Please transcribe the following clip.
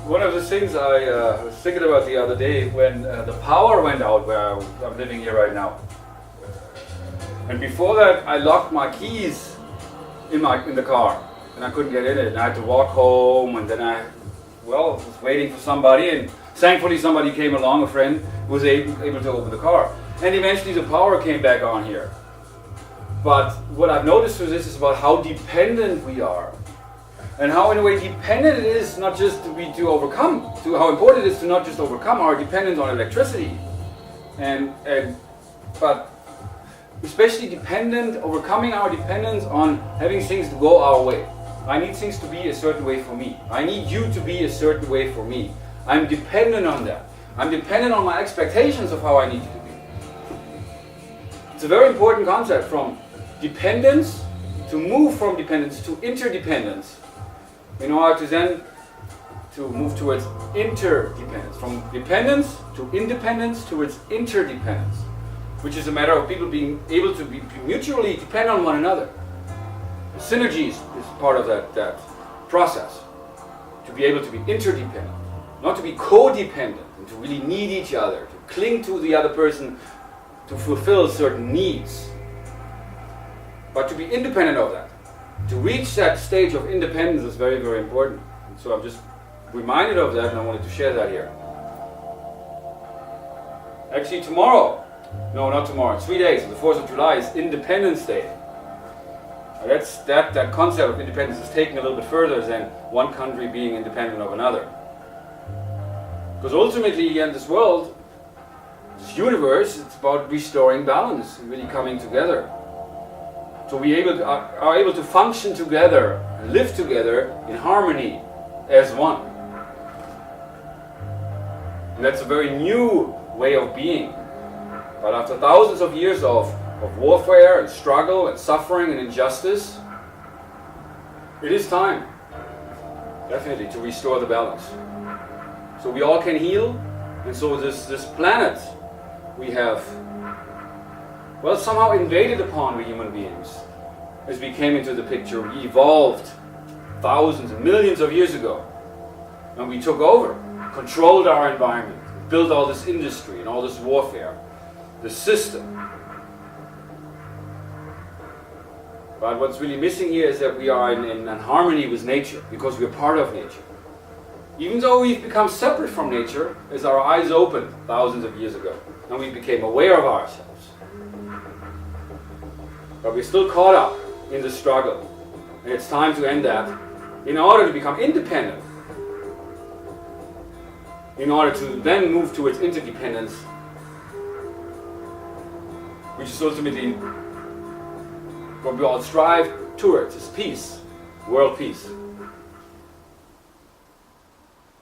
One of the things I was thinking about the other day when the power went out where I'm living here right now. And before that, I locked my keys in the car, and I couldn't get in it. And I had to walk home, and then I was waiting for somebody, and thankfully somebody came along, a friend, who was able to open the car. And eventually the power came back on here. But what I've noticed through this is about how dependent we are. And how, in a way, dependent it is not just how important it is to not just overcome our dependence on electricity, but especially overcoming our dependence on having things to go our way. I need things to be a certain way for me. I need you to be a certain way for me. I'm dependent on that. I'm dependent on my expectations of how I need you to be. It's a very important concept, from dependence to move from dependence to interdependence. In order to then move towards interdependence, from dependence to independence towards interdependence, which is a matter of people being able to be mutually depend on one another. Synergies is part of that process, to be able to be interdependent, not to be codependent, and to really need each other, to cling to the other person to fulfill certain needs, but to be independent of that. To reach that stage of independence is very, very important. And so I'm just reminded of that, and I wanted to share that here. Actually not tomorrow, in 3 days, on the 4th of July is Independence Day. That concept of independence is taken a little bit further than one country being independent of another. Because ultimately in this world, this universe, it's about restoring balance and really coming together. So we are able to function together and live together in harmony as one. And that's a very new way of being. But after thousands of years of warfare and struggle and suffering and injustice, it is time, definitely, to restore the balance. So we all can heal, and so this planet we have somehow invaded upon, we human beings, as we came into the picture. We evolved thousands and millions of years ago, and we took over, controlled our environment, built all this industry and all this warfare, the system. But what's really missing here is that we are in harmony with nature, because we're part of nature. Even though we've become separate from nature, as our eyes opened thousands of years ago, and we became aware of ourselves. But we're still caught up in the struggle, and it's time to end that in order to become independent, in order to then move towards interdependence, which is ultimately what we all strive towards, is peace, world peace.